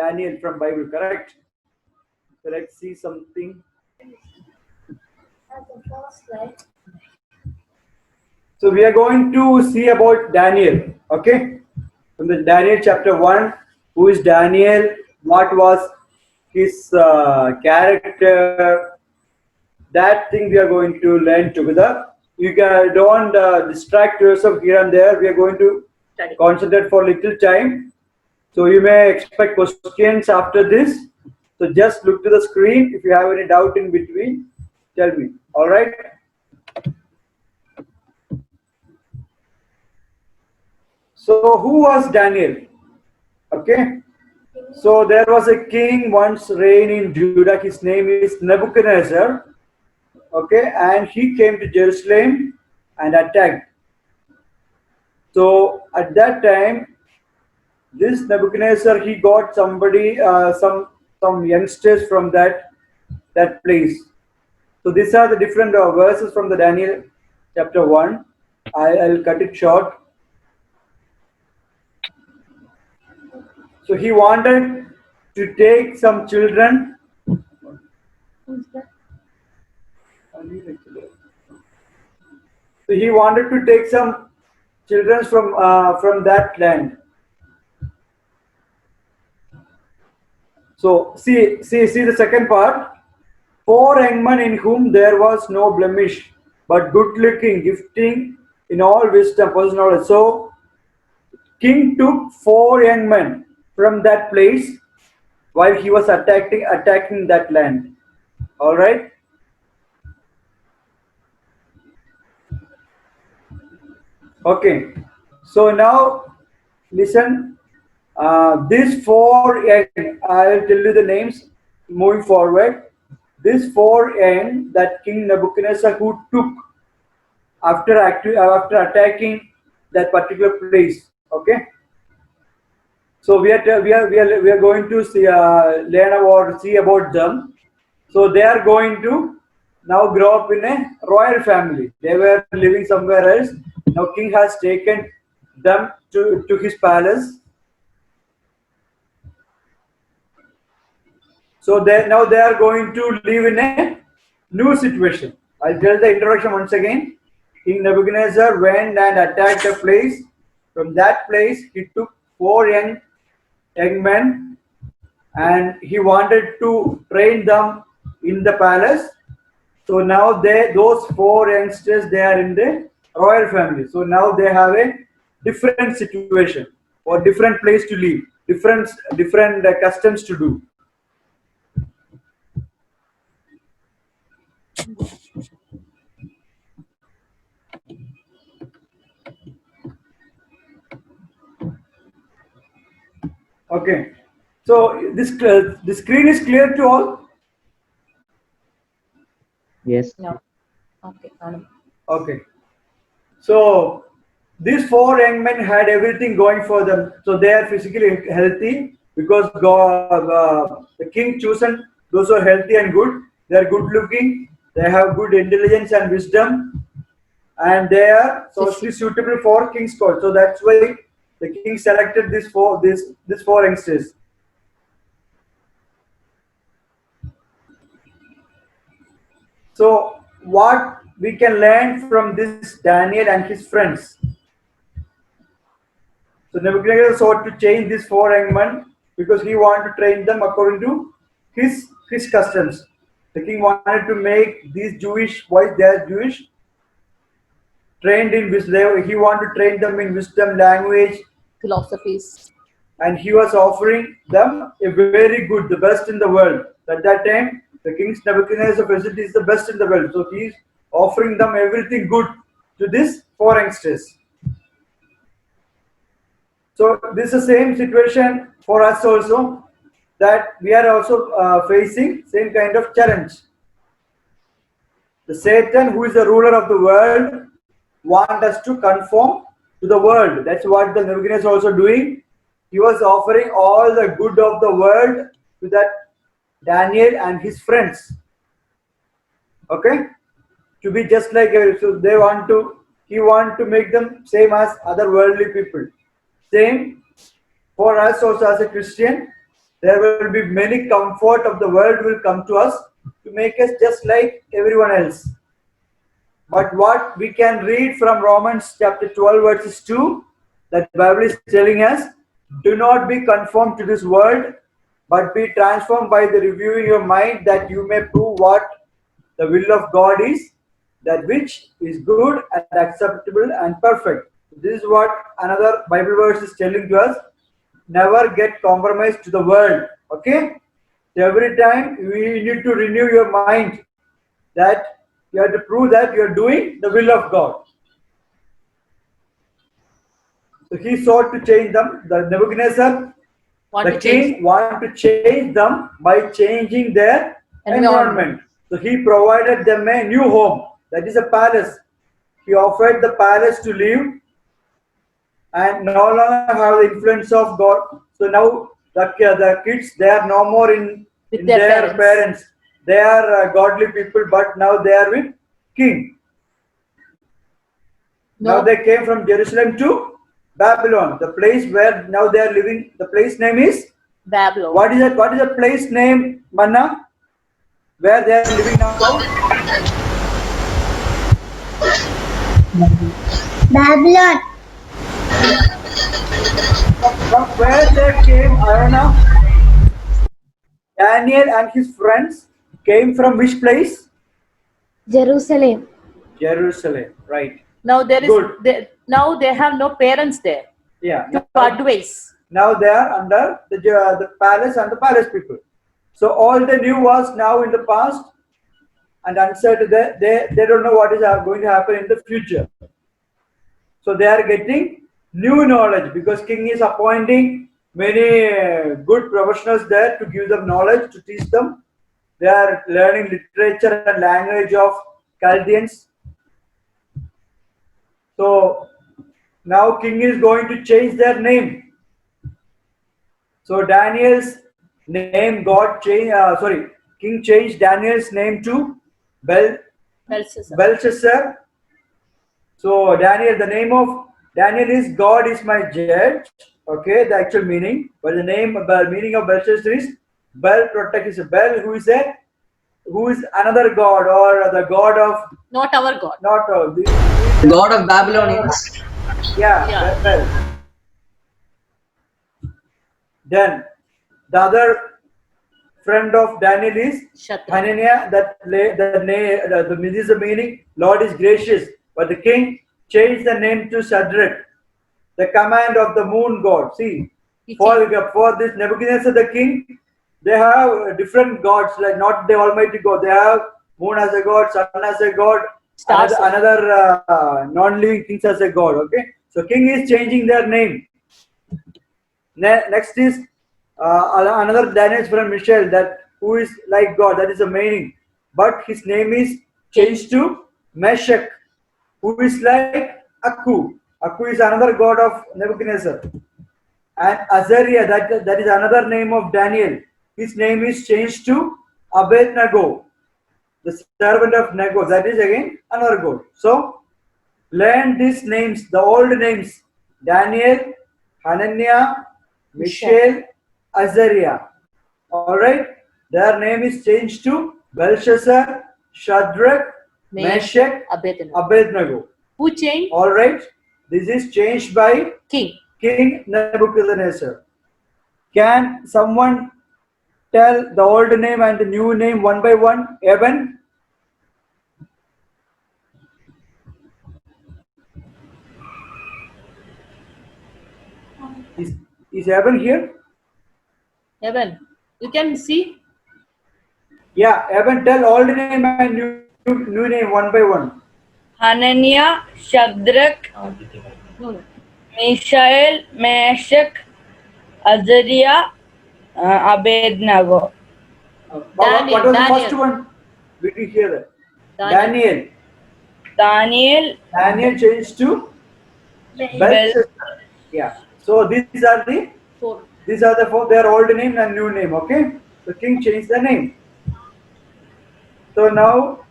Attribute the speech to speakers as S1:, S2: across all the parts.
S1: Daniel from Bible, correct? So let's see something. So we are going to see about Daniel, okay? From the Daniel chapter 1, who is Daniel, what was his character, that thing we are going to learn together. You don't distract yourself here and there. We are going to concentrate for little time. So you may expect questions after this. So just look to the screen. If you have any doubt in between, tell me. All right. So who was Daniel? Okay. So there was a king once reigned in Judah. His name is Nebuchadnezzar. Okay, and he came to Jerusalem and attacked. So at that time, this Nebuchadnezzar, he got somebody, some youngsters from that place. So these are the different verses from the Daniel chapter 1. I'll cut it short. So he wanted to take some children. So he wanted to take some children from that land. So see the second part. 4 young men in whom there was no blemish, but good looking, gifting in all wisdom, personal knowledge. So king took 4 young men from that place while he was attacking that land. All right. Okay. So now listen. These 4 young, I'll tell you the names moving forward. These 4 young that King Nebuchadnezzar who took after attacking that particular place. Okay. So we are going to see, learn or see about them. So they are going to now grow up in a royal family. They were living somewhere else. Now king has taken them to his palace. So now they are going to live in a new situation. I'll tell the introduction once again. King Nebuchadnezzar went and attacked a place. From that place, he took 4 young men and he wanted to train them in the palace. So now those 4 youngsters, they are in the royal family. So now they have a different situation or different place to live, different customs to do. Okay, so this the screen is clear to all.
S2: Yes.
S3: No. Okay.
S1: Okay. So these 4 young men had everything going for them. So they are physically healthy because God, the king chosen those who are healthy and good. They are good looking. They have good intelligence and wisdom, and they are socially suitable for king's court. So that's why the king selected these 4 youngsters. So what we can learn from this Daniel and his friends. So Nebuchadnezzar sought to change these 4 young men because he wanted to train them according to his customs. The king wanted to make these Jewish boys, they are Jewish, trained in wisdom. He wanted to train them in wisdom, language,
S3: Philosophies.
S1: and he was offering them a very good, the best in the world. At that time, the king's Nebuchadnezzar facility is the best in the world. So he is offering them everything good to these 4 youngsters. So this is the same situation for us also, that we are also facing same kind of challenge. The Satan, who is the ruler of the world, wants us to conform to the world. That's what the Nebuchadnezzar is also doing. He was offering all the good of the world to that Daniel and his friends. Okay, to be just like so he want to make them same as other worldly people. Same for us also as a Christian. There will be many comfort of the world will come to us to make us just like everyone else. But what we can read from Romans chapter 12 verses 2, that Bible is telling us, do not be conformed to this world, but be transformed by the reviewing your mind, that you may prove what the will of God is, that which is good and acceptable and perfect. This is what another Bible verse is telling to us. Never get compromised to the world. Okay? So every time we need to renew your mind, that you have to prove that you are doing the will of God. So he sought to change them. The Nebuchadnezzar, the king, wanted to change them by changing their environment. So he provided them a new home. That is a palace. He offered the palace to live and no longer have the influence of God. So now the kids, they are no more in their parents. They are godly people, but now they are with king. No. Now they came from Jerusalem to Babylon, the place where now they are living. The place name is
S3: Babylon.
S1: What is it? What is the place name, Manna? Where they are living now?
S2: Babylon.
S1: From where they came, I don't know. Daniel and his friends came from which place?
S2: Jerusalem.
S1: Jerusalem, right.
S3: Now now they have no parents there.
S1: Yeah.
S3: To advise.
S1: Now they are under the palace and the palace people. So all they knew was now in the past and uncertain. They don't know what is going to happen in the future. So they are getting new knowledge because king is appointing many good professionals there to give them knowledge, to teach them. They are learning literature and language of Chaldeans. So now king is going to change their name. So Daniel's name king changed Daniel's name to Belshazzar. So Daniel, the name of Daniel is God is my judge. Okay, the actual meaning. But the meaning of Belshazzar is Bel protect, is a Bel who is another god, or the god of
S3: not our God.
S1: Not
S4: God of Babylonians.
S1: Yeah. Bel. Then the other friend of Daniel is Hananiah. This is the meaning. Lord is gracious. But the king changed the name to Shadrach, the command of the moon god. See, for this Nebuchadnezzar the king, they have different gods, like not the Almighty God. They have moon as a god, sun as a god, another non-living things as a god. Okay, so king is changing their name. Next is another Daniel's friend Michelle, that who is like God. That is the meaning. But his name is changed to Meshach, who is like Aku. Aku is another god of Nebuchadnezzar. And Azariah, that is another name of Daniel. His name is changed to Abednego, the servant of Nego. That is again another god. So learn these names, the old names: Daniel, Hananiah, Mishael, Azariah. All right, their name is changed to Belshazzar, Shadrach, Meshach, Abednego.
S3: Who changed?
S1: All right, this is changed by
S3: King
S1: Nebuchadnezzar. Can someone tell the old name and the new name one by one? Evan? Is Evan here?
S3: Evan, you can see.
S1: Yeah, Evan, tell old name and new name one by one.
S5: Hananiah, Shadrach, Mishael, Meshach, Azariah, Abednego.
S1: What was the first one? We did hear that. Daniel changed to Belshazzar. Yeah. So these are the four. Their old name and new name. Okay. The king changed the name. So now,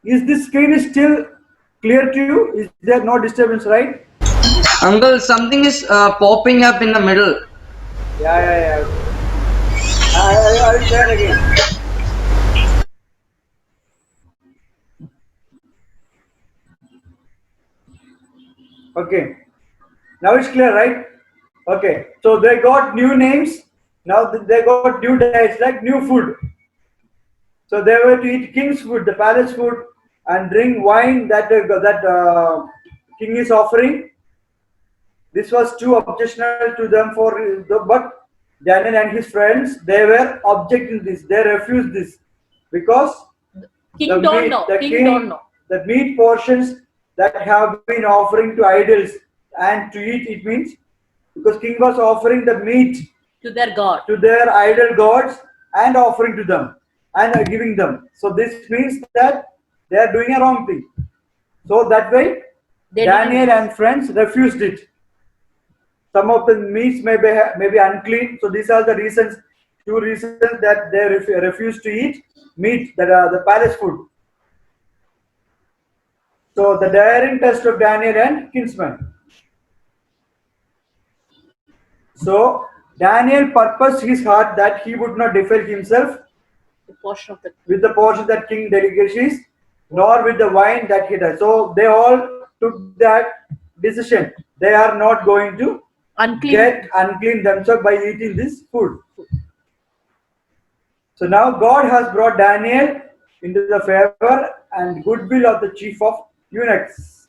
S1: is this screen still clear to you? Is there no disturbance, right?
S4: Uncle, something is popping up in the middle.
S1: Yeah. I will share again. Okay. Now it's clear, right? Okay. So they got new names. Now they got new diets, like new food. So they were to eat king's food, the palace food, and drink wine that king is offering. This was too objectionable to them but Daniel and his friends, they were objecting this. They refused this because
S3: King don't know. King don't know.
S1: the meat portions that have been offering to idols and to eat, it means because king was offering the meat
S3: To their God.
S1: to their idol gods and offering to them and giving them. So this means that they are doing a wrong thing. So that way,
S3: They
S1: Daniel
S3: didn't-
S1: and friends refused it. Some of the meats may be unclean. So these are the reasons, two reasons that they refuse to eat meat, that are the palace food. So the daring test of Daniel and kinsman. So Daniel purposed his heart that he would not defile himself
S3: The portion of the
S1: with the portion that king delicacies, nor with the wine that he does. So they all took that decision. They are not going to
S3: unclean.
S1: get unclean themselves by eating this food. So now God has brought Daniel into the favor and goodwill of the chief of eunuchs.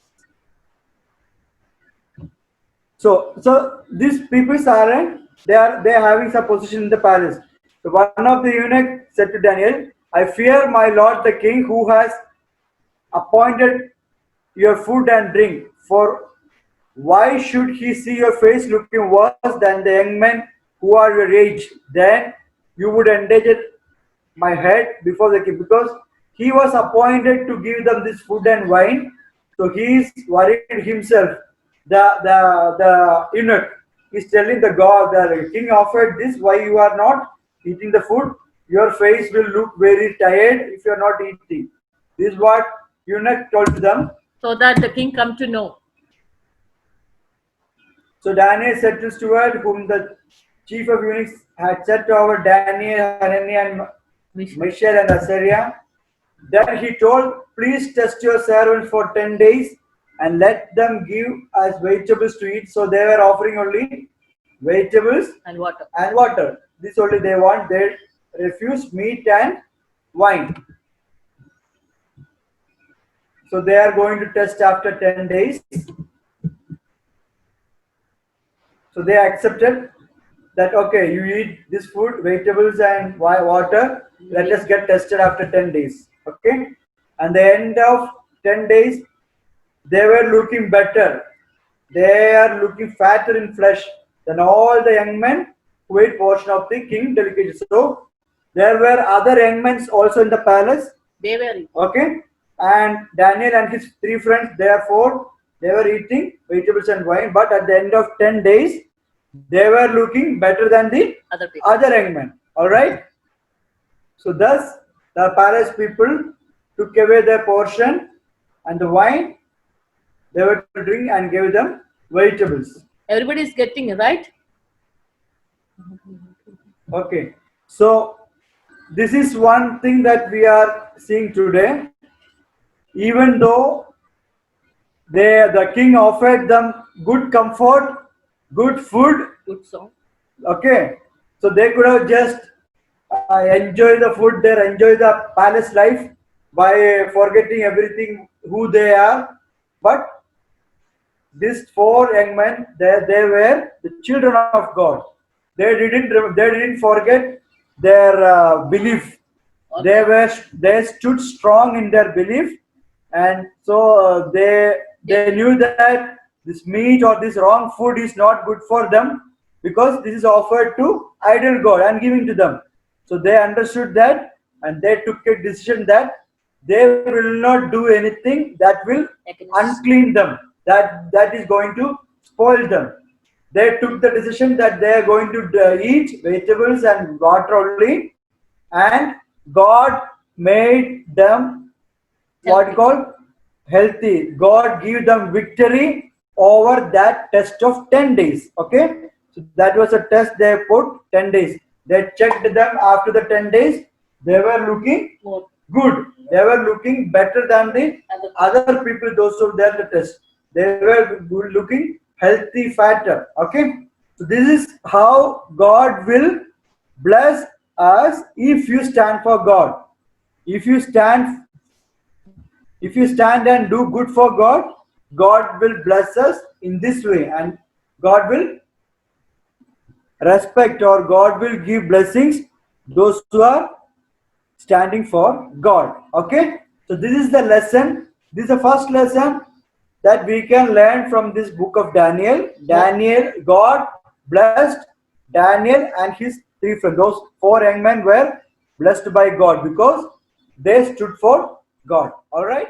S1: So these people they are having some position in the palace. So one of the eunuchs said to Daniel, I fear my lord the king, who has appointed your food and drink. For why should he see your face looking worse than the young men who are your age? Then you would endanger my head before the king, because he was appointed to give them this food and wine. So he is worried himself. The eunuch is telling the god, the king offered this, why you are not eating the food? Your face will look very tired if you are not eating. This is what eunuch told them.
S3: So that the king come to know.
S1: So Daniel said to steward, whom the chief of eunuchs had set over Daniel, Hananiah, and Mishael and Azariah. Then he told, please test your servants for 10 days and let them give us vegetables to eat. So they were offering only vegetables
S3: And water.
S1: and water. This only they want. They refuse meat and wine. So they are going to test after 10 days. So they accepted that, okay, you eat this food, vegetables and water, let us get tested after 10 days. Okay. And the end of 10 days, they were looking better. They are looking fatter in flesh than all the young men who ate portion of the king delicacy. So there were other young men also in the palace.
S3: They were
S1: Okay. And Daniel and his three friends, therefore, they were eating vegetables and wine. But at the end of 10 days, they were looking better than the
S3: other people.
S1: other young men. All right. So thus, the palace people took away their portion and the wine they were to drink and gave them vegetables.
S3: Everybody is getting it, right?
S1: Okay. So this is one thing that we are seeing today. Even though the king offered them good comfort, good food,
S3: Good song.
S1: okay, so they could have just enjoy the food there, enjoy the palace life by forgetting everything who they are. But these four young men, they were the children of God. They didn't forget their belief. They stood strong in their belief, and so they knew that this meat or this wrong food is not good for them, because this is offered to idol god and giving to them. So they understood that, and they took a decision that they will not do anything that will unclean them, that is going to spoil them. They took the decision that they are going to eat vegetables and water only, and God made them what you call healthy. God gave them victory over that test of 10 days. Okay, so that was a test they put 10 days. They checked them after the 10 days. They were looking good. They were looking better than the other people, those who did the test. They were looking healthy, fatter. Okay. So this is how God will bless us if you stand for God. If you stand and do good for God, God will bless us in this way, and God will respect or God will give blessings those who are standing for God. Okay, so this is the lesson. This is the first lesson that we can learn from this book of Daniel. God blessed Daniel and his three friends. Those four young men were blessed by God because they stood for God. All right.